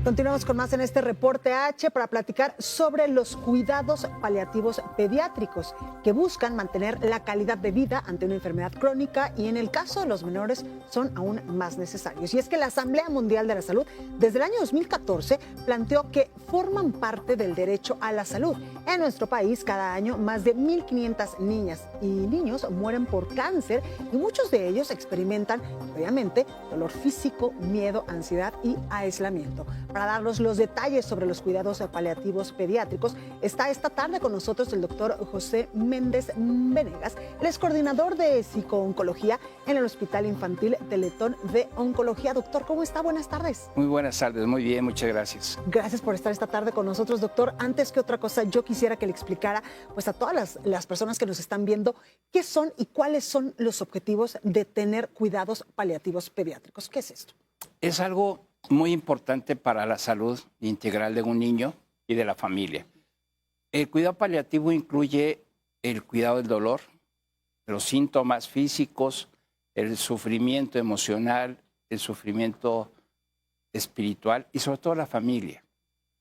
Continuamos con más en este reporte H para platicar sobre los cuidados paliativos pediátricos que buscan mantener la calidad de vida ante una enfermedad crónica y en el caso de los menores son aún más necesarios. Y es que la Asamblea Mundial de la Salud desde el año 2014 planteó que forman parte del derecho a la salud. En nuestro país cada año más de 1.500 niñas y niños mueren por cáncer y muchos de ellos experimentan obviamente dolor físico, miedo, ansiedad y aislamiento. Para darnos los detalles sobre los cuidados paliativos pediátricos, está esta tarde con nosotros el doctor José Méndez Venegas. Él es coordinador de psicooncología en el Hospital Infantil Teletón de Oncología. Doctor, ¿cómo está? Buenas tardes. Muy buenas tardes, muy bien, muchas gracias. Gracias por estar esta tarde con nosotros, doctor. Antes que otra cosa, yo quisiera que le explicara pues, a todas las personas que nos están viendo qué son y cuáles son los objetivos de tener cuidados paliativos pediátricos. ¿Qué es esto? Es algo muy importante para la salud integral de un niño y de la familia. El cuidado paliativo incluye el cuidado del dolor, los síntomas físicos, el sufrimiento emocional, el sufrimiento espiritual y sobre todo la familia.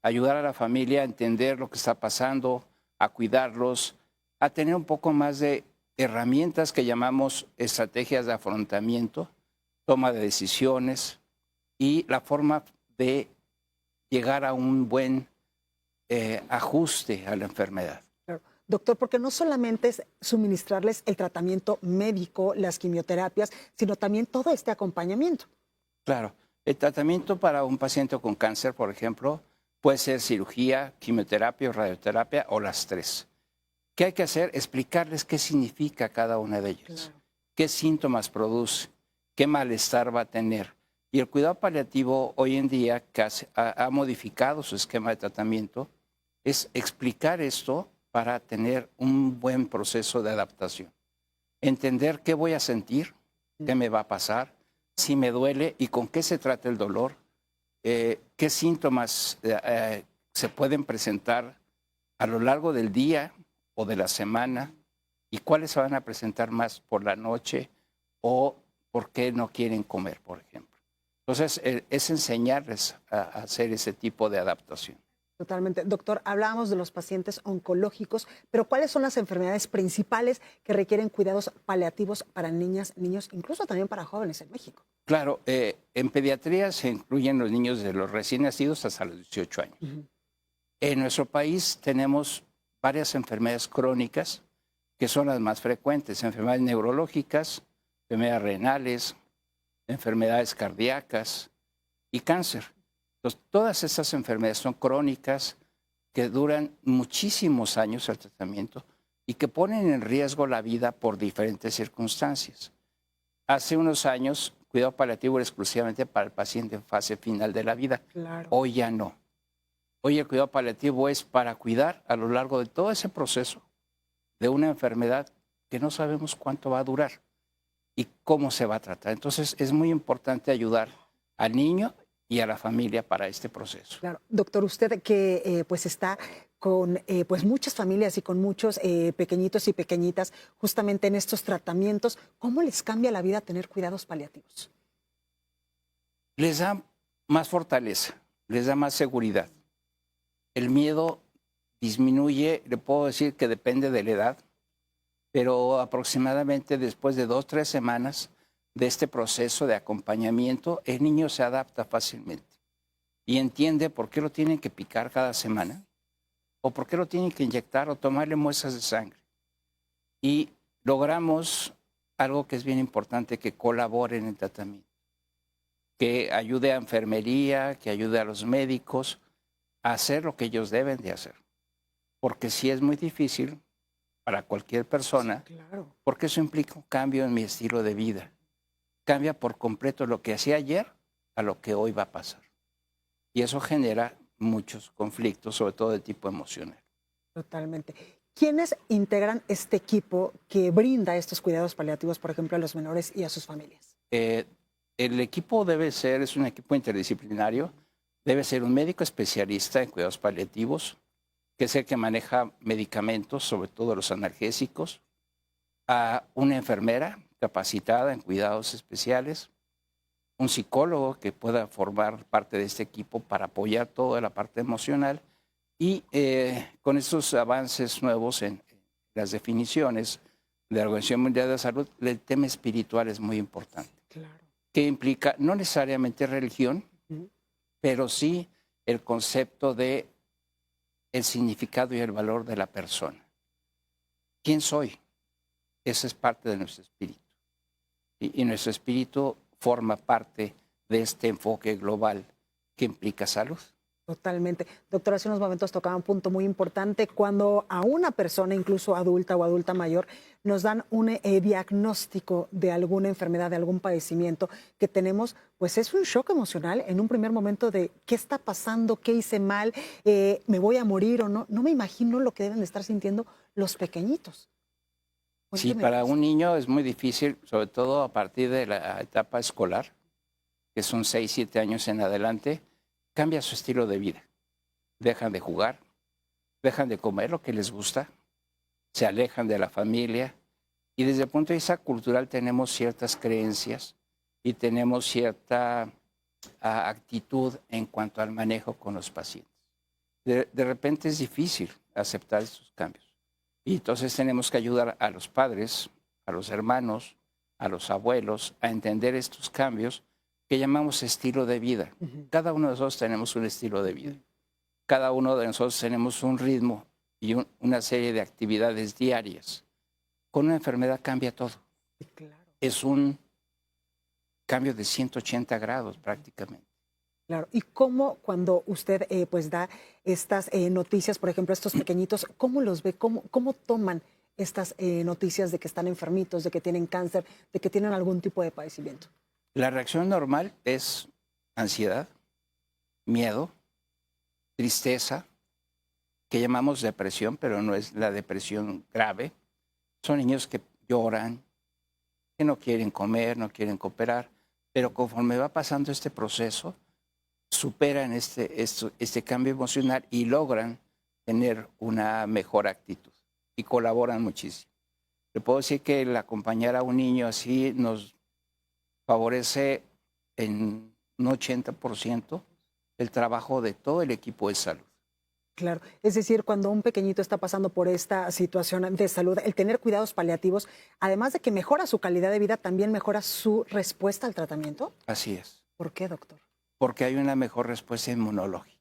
Ayudar a la familia a entender lo que está pasando, a cuidarlos, a tener un poco más de herramientas que llamamos estrategias de afrontamiento, toma de decisiones, y la forma de llegar a un buen ajuste a la enfermedad. Claro. Doctor, porque no solamente es suministrarles el tratamiento médico, las quimioterapias, sino también todo este acompañamiento. Claro, el tratamiento para un paciente con cáncer, por ejemplo, puede ser cirugía, quimioterapia o radioterapia o las tres. ¿Qué hay que hacer? Explicarles qué significa cada una de ellas, claro, qué síntomas produce, qué malestar va a tener. Y el cuidado paliativo hoy en día, que ha modificado su esquema de tratamiento, es explicar esto para tener un buen proceso de adaptación. Entender qué voy a sentir, qué me va a pasar, si me duele y con qué se trata el dolor, qué síntomas se pueden presentar a lo largo del día o de la semana y cuáles se van a presentar más por la noche o por qué no quieren comer, por ejemplo. Entonces, es enseñarles a hacer ese tipo de adaptación. Totalmente. Doctor, hablábamos de los pacientes oncológicos, pero ¿cuáles son las enfermedades principales que requieren cuidados paliativos para niñas, niños, incluso también para jóvenes en México? Claro, en pediatría se incluyen los niños de los recién nacidos hasta los 18 años. En nuestro país tenemos varias enfermedades crónicas que son las más frecuentes, enfermedades neurológicas, enfermedades renales, enfermedades cardíacas y cáncer. Entonces, todas estas enfermedades son crónicas que duran muchísimos años el tratamiento y que ponen en riesgo la vida por diferentes circunstancias. Hace unos años, cuidado paliativo era exclusivamente para el paciente en fase final de la vida. Claro. Hoy ya no. Hoy el cuidado paliativo es para cuidar a lo largo de todo ese proceso de una enfermedad que no sabemos cuánto va a durar y cómo se va a tratar. Entonces, es muy importante ayudar al niño y a la familia para este proceso. Claro. Doctor, usted que pues está con pues muchas familias y con muchos pequeñitos y pequeñitas justamente en estos tratamientos, ¿cómo les cambia la vida tener cuidados paliativos? Les da más fortaleza, les da más seguridad. El miedo disminuye, le puedo decir que depende de la edad, pero aproximadamente después de 2 o 3 semanas de este proceso de acompañamiento, el niño se adapta fácilmente y entiende por qué lo tienen que picar cada semana o por qué lo tienen que inyectar o tomarle muestras de sangre. Y logramos algo que es bien importante, que colabore en el tratamiento, que ayude a enfermería, que ayude a los médicos a hacer lo que ellos deben de hacer. Porque sí es muy difícil para cualquier persona, Sí, claro, porque eso implica un cambio en mi estilo de vida. Cambia por completo lo que hacía ayer a lo que hoy va a pasar. Y eso genera muchos conflictos, sobre todo de tipo emocional. totalmente. ¿Quiénes integran este equipo que brinda estos cuidados paliativos, por ejemplo, a los menores y a sus familias? El equipo es un equipo interdisciplinario, debe ser un médico especialista en cuidados paliativos, que es el que maneja medicamentos, sobre todo los analgésicos, a una enfermera capacitada en cuidados especiales, un psicólogo que pueda formar parte de este equipo para apoyar toda la parte emocional y con estos avances nuevos en las definiciones de la Organización Mundial de la Salud, el tema espiritual es muy importante, Claro. que implica no necesariamente religión, Ujú. pero sí el concepto de el significado y el valor de la persona. ¿Quién soy? Esa es parte de nuestro espíritu. Y nuestro espíritu forma parte de este enfoque global que implica salud. Totalmente. Doctor, hace unos momentos tocaba un punto muy importante. Cuando a una persona, incluso adulta o adulta mayor, nos dan un diagnóstico de alguna enfermedad, de algún padecimiento que tenemos, pues es un shock emocional en un primer momento de qué está pasando, qué hice mal, me voy a morir o no. No me imagino lo que deben de estar sintiendo los pequeñitos. Sí, Cuénteme de para esto. un niño es muy difícil, sobre todo a partir de la etapa escolar, que son 6, 7 años en adelante, cambia su estilo de vida. Dejan de jugar, dejan de comer lo que les gusta, se alejan de la familia y desde el punto de vista cultural tenemos ciertas creencias y tenemos cierta actitud en cuanto al manejo con los pacientes. De repente es difícil aceptar estos cambios y entonces tenemos que ayudar a los padres, a los hermanos, a los abuelos a entender estos cambios que llamamos estilo de vida. Ujú. Cada uno de nosotros tenemos un estilo de vida. Cada uno de nosotros tenemos un ritmo y una serie de actividades diarias. Con una enfermedad cambia todo. Sí, claro. Es un cambio de 180 grados prácticamente. Claro. ¿Y cómo cuando usted pues da estas noticias, por ejemplo, a estos pequeñitos, cómo los ve, cómo toman estas noticias de que están enfermitos, de que tienen cáncer, de que tienen algún tipo de padecimiento? La reacción normal es ansiedad, miedo, tristeza, que llamamos depresión, pero no es la depresión grave. Son niños que lloran, que no quieren comer, no quieren cooperar, pero conforme va pasando este proceso, superan este cambio emocional y logran tener una mejor actitud y colaboran muchísimo. Le puedo decir que el acompañar a un niño así nos favorece en un 80% el trabajo de todo el equipo de salud. Claro. Es decir, cuando un pequeñito está pasando por esta situación de salud, el tener cuidados paliativos, además de que mejora su calidad de vida, también mejora su respuesta al tratamiento. Así es, ¿Por qué, doctor? porque hay una mejor respuesta inmunológica.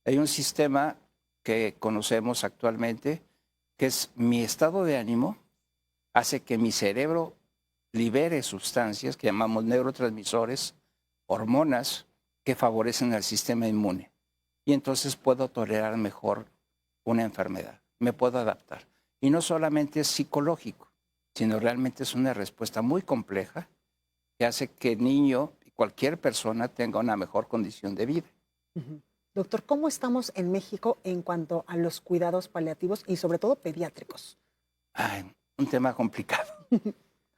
Hay un sistema que conocemos actualmente que es mi estado de ánimo, hace que mi cerebro libere sustancias que llamamos neurotransmisores, hormonas que favorecen al sistema inmune. Y entonces puedo tolerar mejor una enfermedad, me puedo adaptar. Y no solamente es psicológico, sino realmente es una respuesta muy compleja que hace que el niño y cualquier persona tenga una mejor condición de vida. Ujú. Doctor, ¿cómo estamos en México en cuanto a los cuidados paliativos y sobre todo pediátricos? Ay, un tema complicado.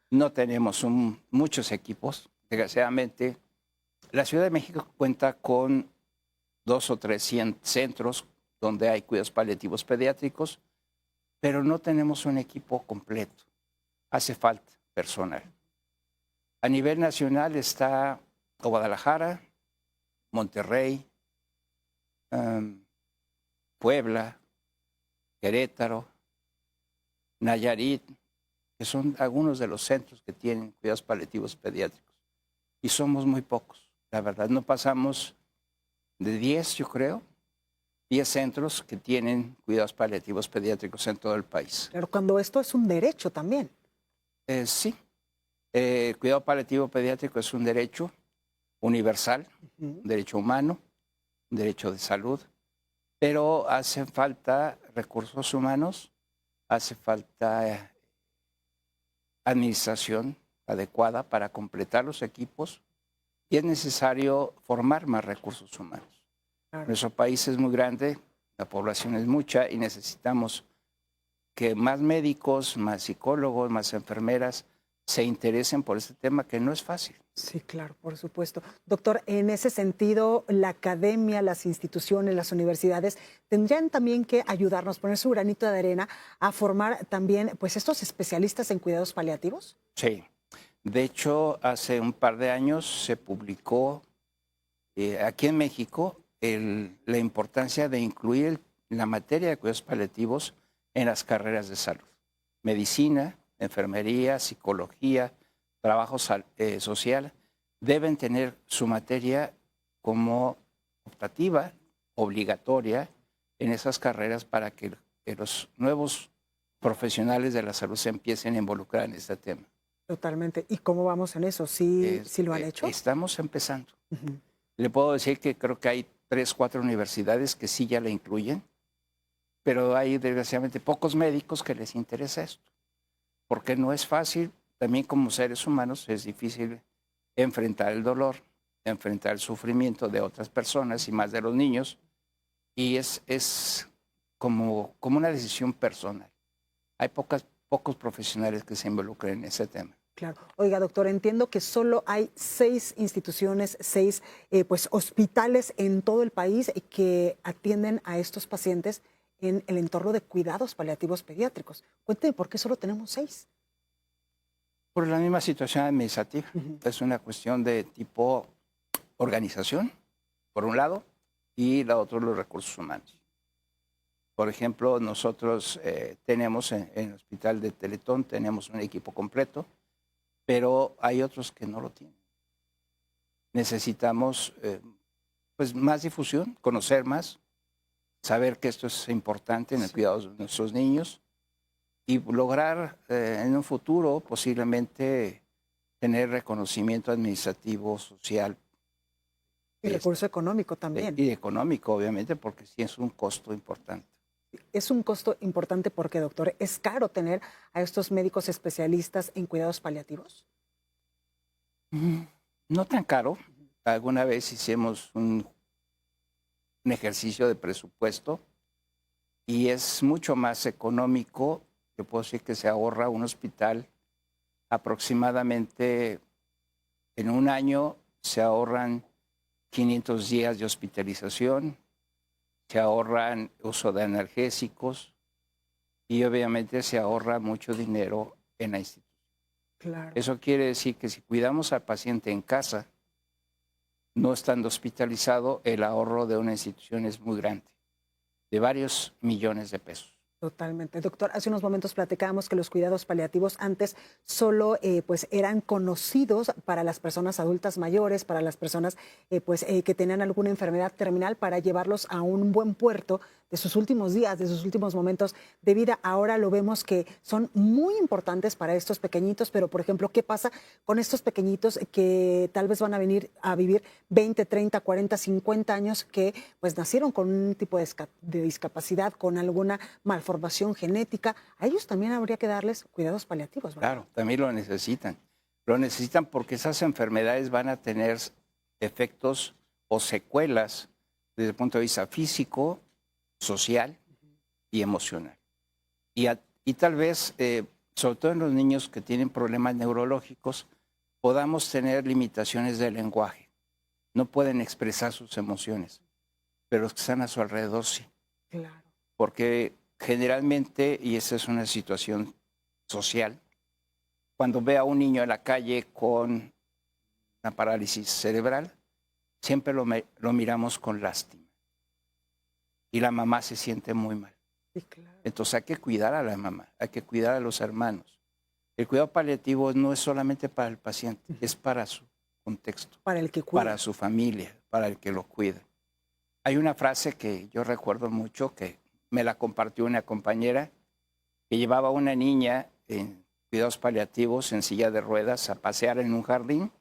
No tenemos muchos equipos. Desgraciadamente, la Ciudad de México cuenta con 2 o 3 centros donde hay cuidados paliativos pediátricos, pero no tenemos un equipo completo. Hace falta personal. A nivel nacional está Guadalajara, Monterrey, Puebla, Querétaro, Nayarit, que son algunos de los centros que tienen cuidados paliativos pediátricos. Y somos muy pocos, la verdad. No pasamos de 10, yo creo, 10 centros que tienen cuidados paliativos pediátricos en todo el país. Claro, cuando esto es un derecho también. Sí, el cuidado paliativo pediátrico es un derecho universal, Ujú. un derecho humano, un derecho de salud, pero hacen falta recursos humanos, hace falta administración adecuada para completar los equipos y es necesario formar más recursos humanos. Claro. Nuestro país es muy grande, la población es mucha y necesitamos que más médicos, más psicólogos, más enfermeras se interesen por este tema que no es fácil. Sí, claro, por supuesto. Doctor, en ese sentido, la academia, las instituciones, las universidades tendrían también que ayudarnos, poner su granito de arena a formar también pues estos especialistas en cuidados paliativos. Sí, De hecho, hace un par de años se publicó aquí en México la importancia de incluir la materia de cuidados paliativos en las carreras de salud. Medicina, enfermería, psicología, trabajo social, deben tener su materia como optativa, obligatoria en esas carreras para que los nuevos profesionales de la salud se empiecen a involucrar en este tema. Totalmente. ¿Y cómo vamos en eso? ¿Sí lo han hecho? Estamos empezando. Le puedo decir que creo que hay 3, 4 universidades que sí ya la incluyen, pero hay desgraciadamente pocos médicos que les interesa esto, porque no es fácil, también como seres humanos es difícil enfrentar el dolor, enfrentar el sufrimiento de otras personas y más de los niños, y es como una decisión personal. Hay pocos profesionales que se involucran en ese tema. Claro. Oiga, doctor, entiendo que solo hay 6 instituciones, 6 pues, hospitales en todo el país que atienden a estos pacientes en el entorno de cuidados paliativos pediátricos. Cuénteme por qué solo tenemos 6. Por la misma situación administrativa. Es una cuestión de tipo organización, por un lado, y la otra los recursos humanos. Por ejemplo, nosotros tenemos en el hospital de Teletón, tenemos un equipo completo, pero hay otros que no lo tienen. Necesitamos pues más difusión, conocer más, saber que esto es importante en el cuidado de nuestros niños y lograr en un futuro posiblemente tener reconocimiento administrativo, social. Y recurso económico también. Y económico, obviamente, porque sí es un costo importante. Es un costo importante porque, doctor, ¿es caro tener a estos médicos especialistas en cuidados paliativos? No tan caro. Alguna vez hicimos un ejercicio de presupuesto y es mucho más económico. Yo puedo decir que se ahorra un hospital aproximadamente en un año, se ahorran 500 días de hospitalización, se ahorran uso de analgésicos y obviamente se ahorra mucho dinero en la institución. Claro. Eso quiere decir que si cuidamos al paciente en casa, no estando hospitalizado, el ahorro de una institución es muy grande, de varios millones de pesos. Totalmente. Doctor, hace unos momentos platicábamos que los cuidados paliativos antes solo pues eran conocidos para las personas adultas mayores, para las personas que tenían alguna enfermedad terminal, para llevarlos a un buen puerto de sus últimos días, de sus últimos momentos de vida. Ahora lo vemos que son muy importantes para estos pequeñitos, pero por ejemplo, ¿qué pasa con estos pequeñitos que tal vez van a venir a vivir 20, 30, 40, 50 años que pues nacieron con un tipo de discapacidad, con alguna malformación genética? A ellos también habría que darles cuidados paliativos, ¿verdad? Claro, también lo necesitan. Lo necesitan porque esas enfermedades van a tener efectos o secuelas desde el punto de vista físico, social y emocional. Y tal vez, sobre todo en los niños que tienen problemas neurológicos, podamos tener limitaciones del lenguaje. No pueden expresar sus emociones, pero los que están a su alrededor sí. Claro. Porque generalmente, y esa es una situación social, cuando ve a un niño en la calle con una parálisis cerebral, siempre lo miramos con lástima. Y la mamá se siente muy mal. Sí, claro. Entonces hay que cuidar a la mamá, hay que cuidar a los hermanos. El cuidado paliativo no es solamente para el paciente, es para su contexto, para el que cuida, para su familia, para el que lo cuida. Hay una frase que yo recuerdo mucho, que me la compartió una compañera, que llevaba a una niña en cuidados paliativos en silla de ruedas a pasear en un jardín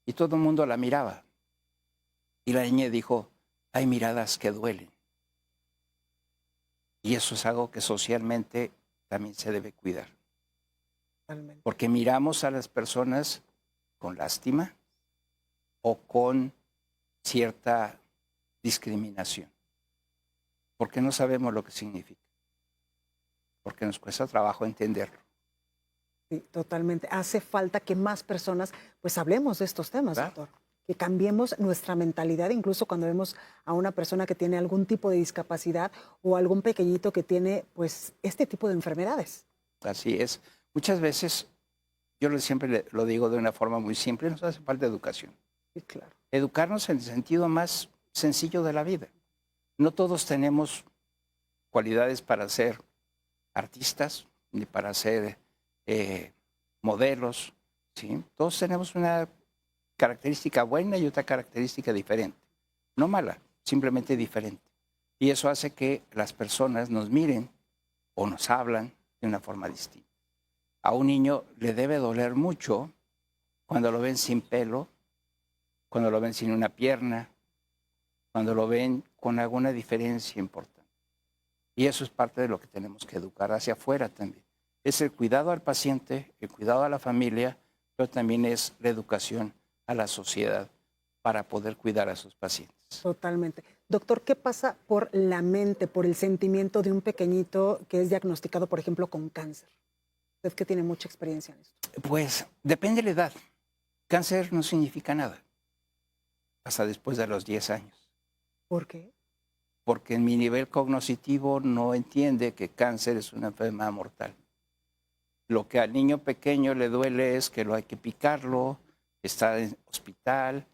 y todo el mundo la miraba. Y la niña dijo, hay miradas que duelen. Y eso es algo que socialmente también se debe cuidar. Totalmente. Porque miramos a las personas con lástima o con cierta discriminación. Porque no sabemos lo que significa. Porque nos cuesta trabajo entenderlo. Sí, totalmente. Hace falta que más personas pues hablemos de estos temas, Claro. doctor. Que cambiemos nuestra mentalidad, incluso cuando vemos a una persona que tiene algún tipo de discapacidad o algún pequeñito que tiene pues este tipo de enfermedades. Así es. Muchas veces siempre lo digo de una forma muy simple, nos hace falta educación. Sí, claro. Educarnos en el sentido más sencillo de la vida. No todos tenemos cualidades para ser artistas ni para ser modelos, ¿sí? Todos tenemos una característica buena y otra característica diferente. No mala, simplemente diferente. Y eso hace que las personas nos miren o nos hablan de una forma distinta. A un niño le debe doler mucho cuando lo ven sin pelo, cuando lo ven sin una pierna, cuando lo ven con alguna diferencia importante. Y eso es parte de lo que tenemos que educar hacia afuera también. Es el cuidado al paciente, el cuidado a la familia, pero también es la educación a la sociedad para poder cuidar a sus pacientes. Totalmente. Doctor, ¿qué pasa por la mente, por el sentimiento de un pequeñito que es diagnosticado, por ejemplo, con cáncer? Usted que tiene mucha experiencia en esto. Pues depende de la edad. Cáncer no significa nada hasta después de los 10 años. ¿Por qué? Porque en mi nivel cognitivo no entiende que cáncer es una enfermedad mortal. Lo que al niño pequeño le duele es que lo hay que picarlo, que está en hospital,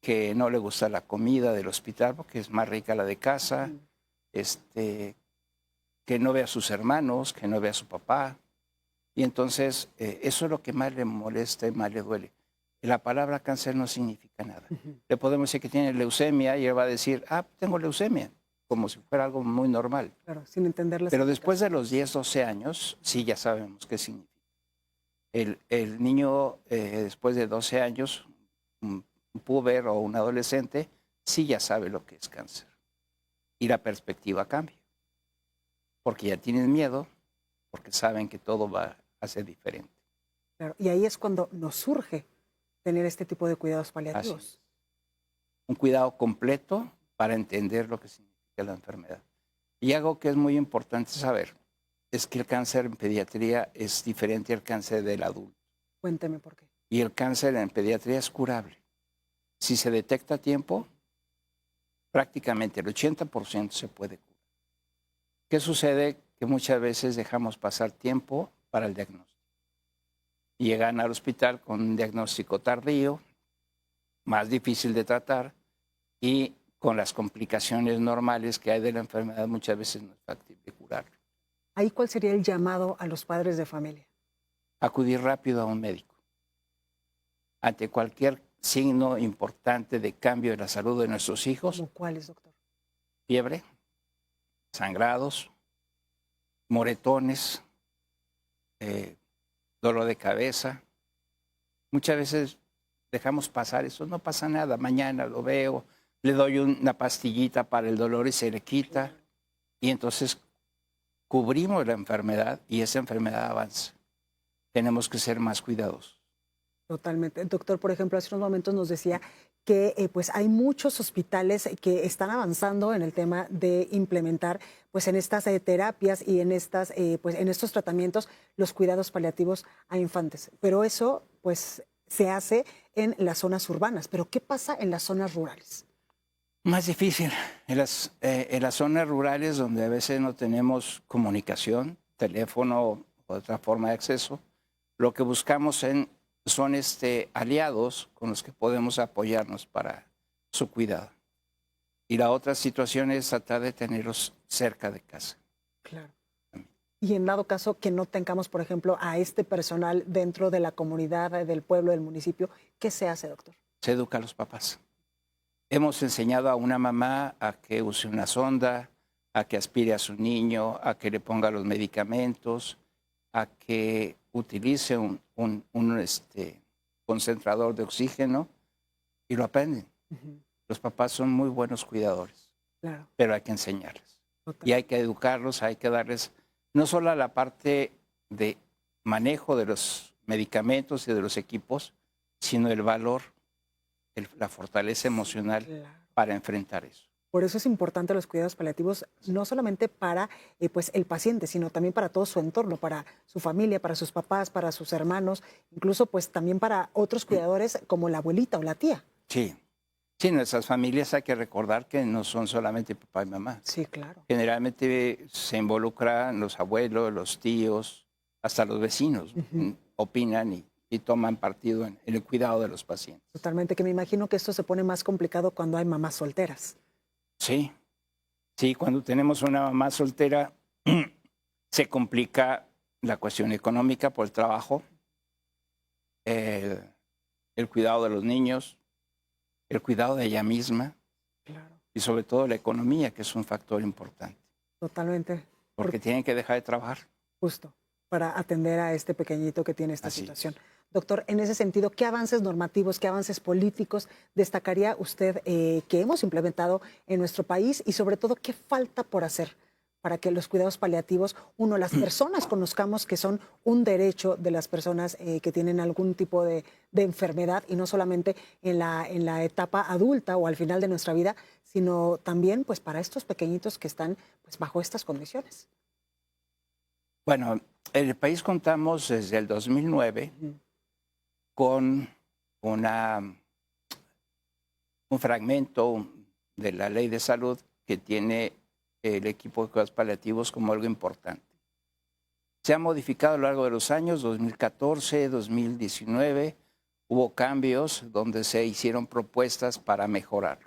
que no le gusta la comida del hospital porque es más rica la de casa, que no ve a sus hermanos, que no ve a su papá. Y entonces eso es lo que más le molesta y más le duele. La palabra cáncer no significa nada. Le podemos decir que tiene leucemia y él va a decir, tengo leucemia, como si fuera algo muy normal. Claro, sin entender las Pero después de los 10, 12 años, sí ya sabemos qué significa. El niño, después de 12 años, un puber o un adolescente, sí ya sabe lo que es cáncer. Y la perspectiva cambia. Porque ya tienen miedo, porque saben que todo va a ser diferente. Claro, y ahí es cuando nos surge tener este tipo de cuidados paliativos. Un cuidado completo para entender lo que significa la enfermedad. Y algo que es muy importante saber es que el cáncer en pediatría es diferente al cáncer del adulto. Cuénteme por qué. Y el cáncer en pediatría es curable. Si se detecta a tiempo, prácticamente el 80% se puede curar. ¿Qué sucede? Que muchas veces dejamos pasar tiempo para el diagnóstico. Y llegan al hospital con un diagnóstico tardío, más difícil de tratar y con las complicaciones normales que hay de la enfermedad muchas veces no es factible curarlo. ¿Ahí cuál sería el llamado a los padres de familia? Acudir rápido a un médico. Ante cualquier signo importante de cambio en la salud de nuestros hijos. ¿Cómo cuáles, doctor? Fiebre, sangrados, moretones, dolor de cabeza. Muchas veces dejamos pasar eso, no pasa nada, mañana lo veo, le doy una pastillita para el dolor y se le quita. Y entonces cubrimos la enfermedad y esa enfermedad avanza. Tenemos que ser más cuidadosos. Totalmente. El doctor, por ejemplo, hace unos momentos nos decía que pues hay muchos hospitales que están avanzando en el tema de implementar pues en estas terapias y en estas pues en estos tratamientos los cuidados paliativos a infantes. Pero eso pues se hace en las zonas urbanas. Pero ¿qué pasa en las zonas rurales? Más difícil. En las zonas rurales donde a veces no tenemos comunicación, teléfono o otra forma de acceso, lo que buscamos son aliados con los que podemos apoyarnos para su cuidado. Y la otra situación es tratar de tenerlos cerca de casa. Claro. Y en dado caso que no tengamos, por ejemplo, a este personal dentro de la comunidad, del pueblo, del municipio, ¿qué se hace, doctor? Se educa a los papás. Hemos enseñado a una mamá a que use una sonda, a que aspire a su niño, a que le ponga los medicamentos, a que utilice un concentrador de oxígeno y lo aprenden. Los papás son muy buenos cuidadores, claro, pero hay que enseñarles. Total. Y hay que educarlos, hay que darles no solo la parte de manejo de los medicamentos y de los equipos, sino el valor, la fortaleza emocional para enfrentar eso. Por eso es importante los cuidados paliativos, no solamente para pues el paciente, sino también para todo su entorno, para su familia, para sus papás, para sus hermanos, incluso pues también para otros cuidadores como la abuelita o la tía. Sí, sí, nuestras familias hay que recordar que no son solamente papá y mamá. Sí, claro. Generalmente se involucran los abuelos, los tíos, hasta los vecinos, opinan y toman partido en el cuidado de los pacientes. Totalmente, que me imagino que esto se pone más complicado cuando hay mamás solteras. Sí, sí, cuando tenemos una mamá soltera se complica la cuestión económica por el trabajo, el cuidado de los niños, el cuidado de ella misma Claro. y sobre todo la economía, que es un factor importante, Totalmente, porque tienen que dejar de trabajar. justo, para atender a este pequeñito que tiene esta Así situación. es. Doctor, en ese sentido, ¿qué avances normativos, qué avances políticos destacaría usted que hemos implementado en nuestro país y sobre todo qué falta por hacer para que los cuidados paliativos, uno, las personas conozcamos que son un derecho de las personas que tienen algún tipo de enfermedad y no solamente en la etapa adulta o al final de nuestra vida, sino también pues para estos pequeñitos que están pues bajo estas condiciones? Bueno, en el país contamos desde el 2009 con un fragmento de la ley de salud que tiene el equipo de cuidados paliativos como algo importante. Se ha modificado a lo largo de los años, 2014, 2019, hubo cambios donde se hicieron propuestas para mejorarlo.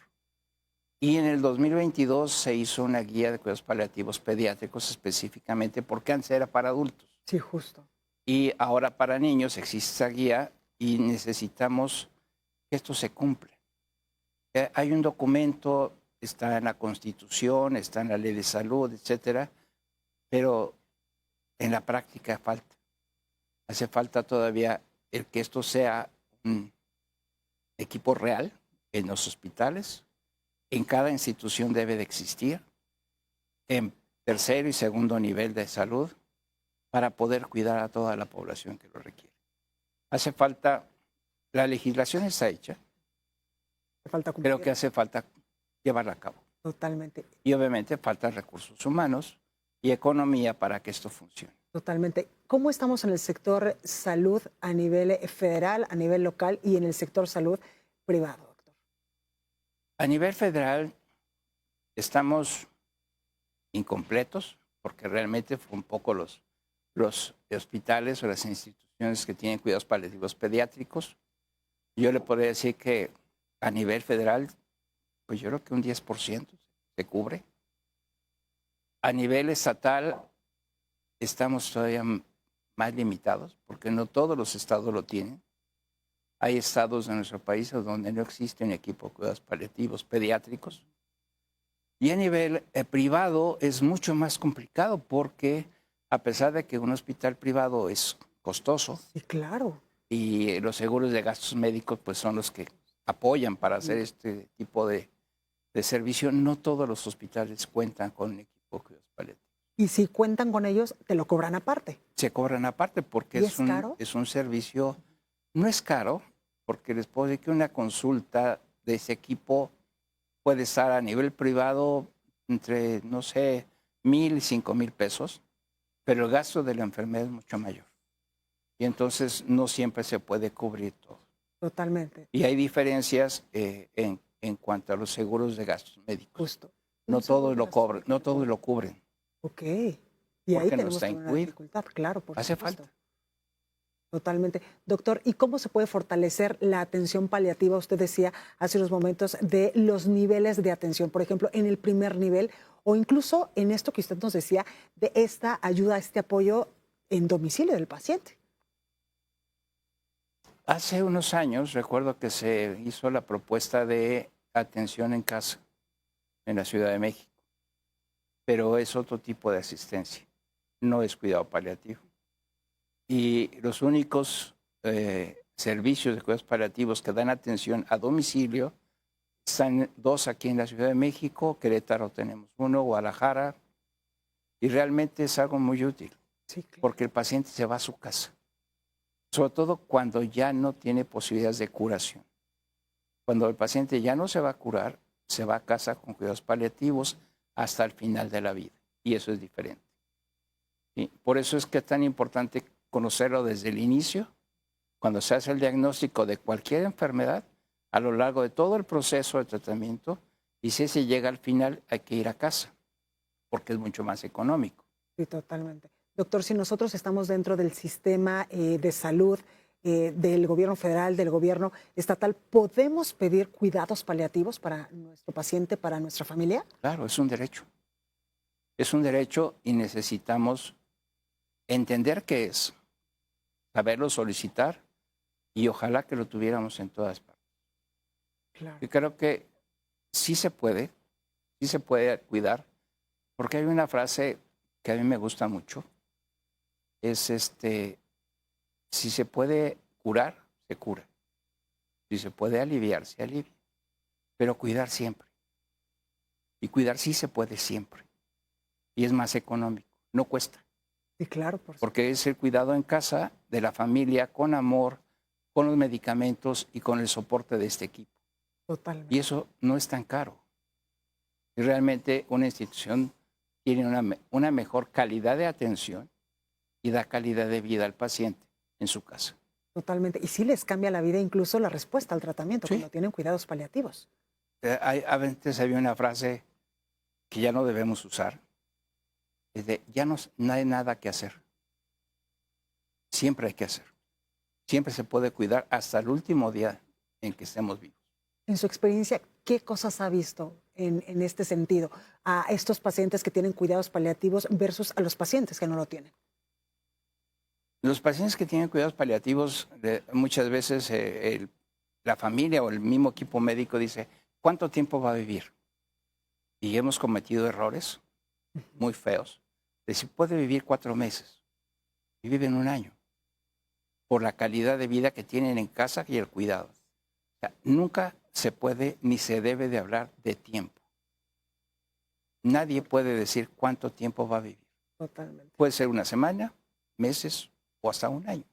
Y en el 2022 se hizo una guía de cuidados paliativos pediátricos específicamente porque antes era para adultos. Sí, justo. Y ahora para niños existe esa guía y necesitamos que esto se cumpla. Hay un documento, está en la Constitución, está en la Ley de Salud, etcétera, pero en la práctica falta. Hace falta todavía el que esto sea un equipo real en los hospitales. En cada institución debe de existir, en tercero y segundo nivel de salud, para poder cuidar a toda la población que lo requiere. Hace falta, la legislación está hecha, Falta cumplir. creo que hace falta llevarla a cabo. Totalmente. Y obviamente faltan recursos humanos y economía para que esto funcione. Totalmente. ¿Cómo estamos en el sector salud a nivel federal, a nivel local y en el sector salud privado, doctor? A nivel federal estamos incompletos porque realmente fue un poco los hospitales o las instituciones que tienen cuidados paliativos pediátricos. Yo le podría decir que a nivel federal, pues yo creo que un 10% se cubre. A nivel estatal estamos todavía más limitados porque no todos los estados lo tienen. Hay estados en nuestro país donde no existe un equipo de cuidados paliativos pediátricos. Y a nivel privado es mucho más complicado porque a pesar de que un hospital privado es costoso Sí, claro. y los seguros de gastos médicos pues son los que apoyan para hacer este tipo de servicio, no todos los hospitales cuentan con un equipo de cuidados paliativos. Y si cuentan con ellos, te lo cobran aparte. Se cobran aparte porque ¿Y es caro? es un servicio, no es caro, porque les puedo decir que una consulta de ese equipo puede estar a nivel privado entre, no sé, 1,000 y 5,000 pesos, pero el gasto de la enfermedad es mucho mayor. Y entonces no siempre se puede cubrir todo. Totalmente. Y hay diferencias en cuanto a los seguros de gastos médicos. Justo. No todos lo cobran, no todos lo cubren. Ok. Y ahí Porque no tenemos está una incluido. dificultad, claro, por Hace supuesto. falta. Totalmente. Doctor, ¿y cómo se puede fortalecer la atención paliativa? Usted decía hace unos momentos de los niveles de atención, por ejemplo, en el primer nivel o incluso en esto que usted nos decía de esta ayuda, este apoyo en domicilio del paciente. Hace unos años recuerdo que se hizo la propuesta de atención en casa en la Ciudad de México, pero es otro tipo de asistencia, no es cuidado paliativo. Y los únicos servicios de cuidados paliativos que dan atención a domicilio están 2 aquí en la Ciudad de México, Querétaro tenemos 1, Guadalajara, y realmente es algo muy útil, Sí, claro. porque el paciente se va a su casa, sobre todo cuando ya no tiene posibilidades de curación. Cuando el paciente ya no se va a curar, se va a casa con cuidados paliativos hasta el final de la vida, y eso es diferente. ¿Sí? Por eso es que es tan importante conocerlo desde el inicio, cuando se hace el diagnóstico de cualquier enfermedad, a lo largo de todo el proceso de tratamiento, y si se llega al final hay que ir a casa, porque es mucho más económico. Sí, totalmente. Doctor, si nosotros estamos dentro del sistema de salud, del gobierno federal, del gobierno estatal, ¿podemos pedir cuidados paliativos para nuestro paciente, para nuestra familia? Claro, es un derecho. Es un derecho y necesitamos entender qué es, saberlo solicitar y ojalá que lo tuviéramos en todas partes. Claro. Yo creo que sí se puede cuidar, porque hay una frase que a mí me gusta mucho, es si se puede curar, se cura. Si se puede aliviar, se alivia. Pero cuidar siempre. Y cuidar sí se puede siempre. Y es más económico, no cuesta. Sí, claro, por supuesto. Porque es el cuidado en casa de la familia, con amor, con los medicamentos y con el soporte de este equipo. Totalmente. Y eso no es tan caro. Y realmente una institución tiene una mejor calidad de atención y da calidad de vida al paciente en su casa. Totalmente. Y sí les cambia la vida incluso la respuesta al tratamiento Sí. cuando tienen cuidados paliativos. Antes había una frase que ya no debemos usar, es de no hay nada que hacer. Siempre hay que hacer. Siempre se puede cuidar hasta el último día en que estemos vivos. En su experiencia, ¿qué cosas ha visto en este sentido a estos pacientes que tienen cuidados paliativos versus a los pacientes que no lo tienen? Los pacientes que tienen cuidados paliativos, muchas veces la familia o el mismo equipo médico dice, ¿cuánto tiempo va a vivir? Y hemos cometido errores muy feos. De si puede vivir 4 meses y viven 1 año por la calidad de vida que tienen en casa y el cuidado. O sea, nunca se puede ni se debe de hablar de tiempo. Nadie puede decir cuánto tiempo va a vivir. Totalmente. Puede ser 1 semana, meses o hasta 1 año.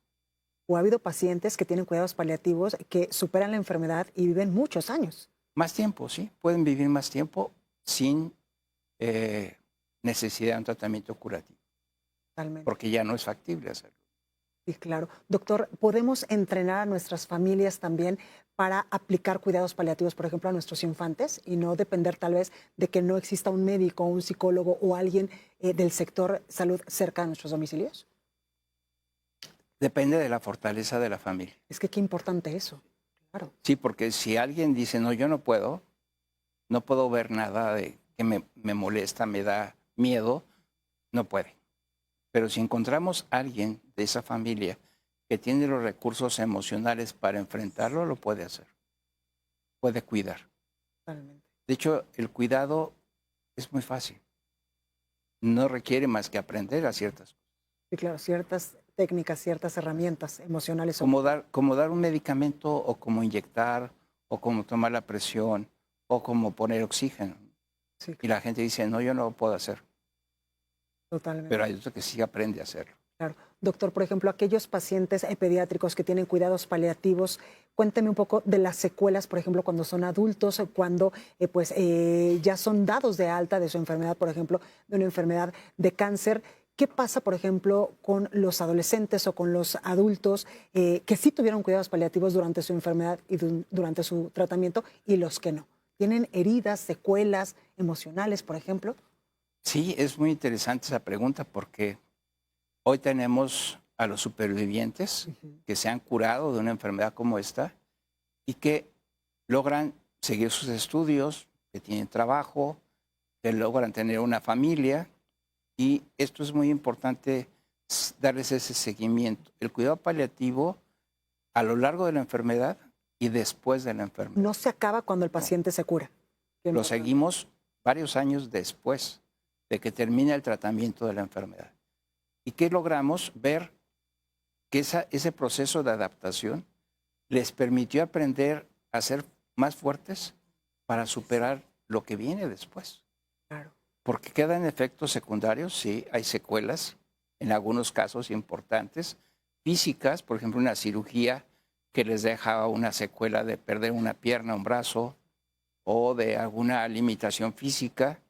O ha habido pacientes que tienen cuidados paliativos que superan la enfermedad y viven muchos años. Más tiempo, sí. Pueden vivir más tiempo sin necesidad de un tratamiento curativo. Totalmente. Porque ya no es factible hacerlo. Sí, claro. Doctor, ¿podemos entrenar a nuestras familias también para aplicar cuidados paliativos, por ejemplo, a nuestros infantes y no depender tal vez de que no exista un médico, un psicólogo o alguien del sector salud cerca de nuestros domicilios? Depende de la fortaleza de la familia. Es que qué importante eso. Claro. Sí, porque si alguien dice, no, yo no puedo ver nada de que me molesta, me da miedo, no puede. Pero si encontramos a alguien de esa familia que tiene los recursos emocionales para enfrentarlo, lo puede hacer. Puede cuidar. Totalmente. De hecho, el cuidado es muy fácil. No requiere más que aprender a ciertas cosas. Sí, claro, ciertas técnicas, ciertas herramientas emocionales. Como dar un medicamento o como inyectar o como tomar la presión o como poner oxígeno. Sí, Y la gente dice, no, yo no lo puedo hacer. totalmente. Pero hay otro que sí aprende a hacerlo. Claro. Doctor, por ejemplo, aquellos pacientes pediátricos que tienen cuidados paliativos, cuénteme un poco de las secuelas, por ejemplo, cuando son adultos, cuando ya son dados de alta de su enfermedad, por ejemplo, de una enfermedad de cáncer. ¿Qué pasa, por ejemplo, con los adolescentes o con los adultos que sí tuvieron cuidados paliativos durante su enfermedad y durante su tratamiento y los que no? ¿Tienen heridas, secuelas emocionales, por ejemplo? Sí, es muy interesante esa pregunta porque hoy tenemos a los supervivientes que se han curado de una enfermedad como esta y que logran seguir sus estudios, que tienen trabajo, que logran tener una familia. Y esto es muy importante, darles ese seguimiento. El cuidado paliativo a lo largo de la enfermedad y después de la enfermedad. No se acaba cuando el paciente se cura. Lo seguimos varios años después de que termina el tratamiento de la enfermedad. ¿Y qué logramos? Ver que ese proceso de adaptación les permitió aprender a ser más fuertes para superar lo que viene después. Claro. Porque quedan efectos secundarios, sí, hay secuelas, en algunos casos importantes, físicas, por ejemplo, una cirugía que les deja una secuela de perder una pierna, un brazo, o de alguna limitación física,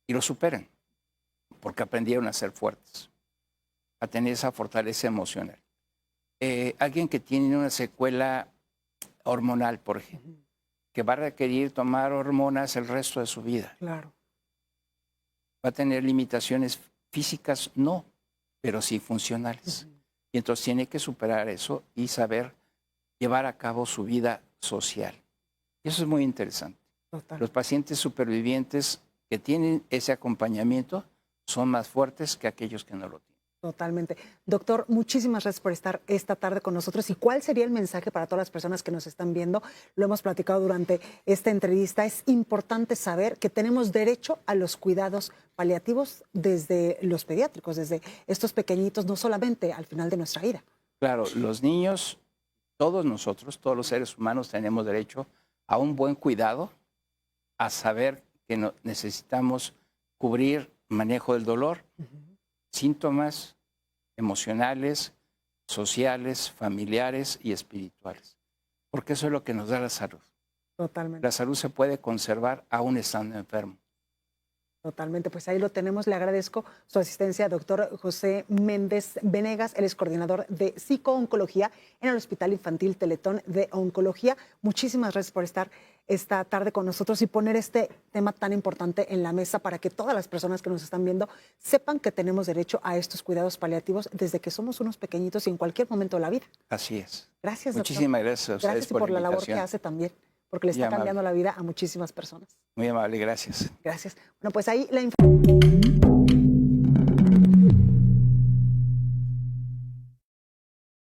y lo superan, porque aprendieron a ser fuertes, a tener esa fortaleza emocional. Alguien que tiene una secuela hormonal, por ejemplo, que va a requerir tomar hormonas el resto de su vida. Claro. ¿Va a tener limitaciones físicas? No, pero sí funcionales. Y entonces tiene que superar eso y saber llevar a cabo su vida social. Y eso es muy interesante. Total. Los pacientes supervivientes que tienen ese acompañamiento son más fuertes que aquellos que no lo tienen. Totalmente. Doctor, muchísimas gracias por estar esta tarde con nosotros. ¿Y cuál sería el mensaje para todas las personas que nos están viendo? Lo hemos platicado durante esta entrevista. Es importante saber que tenemos derecho a los cuidados paliativos desde los pediátricos, desde estos pequeñitos, no solamente al final de nuestra vida. Claro, los niños, todos nosotros, todos los seres humanos tenemos derecho a un buen cuidado, a saber que necesitamos cubrir manejo del dolor, síntomas emocionales, sociales, familiares y espirituales. Porque eso es lo que nos da la salud. Totalmente. La salud se puede conservar aún estando enfermo. Totalmente, pues ahí lo tenemos. Le agradezco su asistencia, doctor José Méndez Venegas. Él es coordinador de psicooncología en el Hospital Infantil Teletón de Oncología. Muchísimas gracias por estar esta tarde con nosotros y poner este tema tan importante en la mesa para que todas las personas que nos están viendo sepan que tenemos derecho a estos cuidados paliativos desde que somos unos pequeñitos y en cualquier momento de la vida. Así es. Gracias, doctor. Muchísimas gracias a ustedes Gracias por la labor que hace también, porque le está cambiando la vida a muchísimas personas. Muy amable, gracias. Gracias. Bueno, pues ahí la información.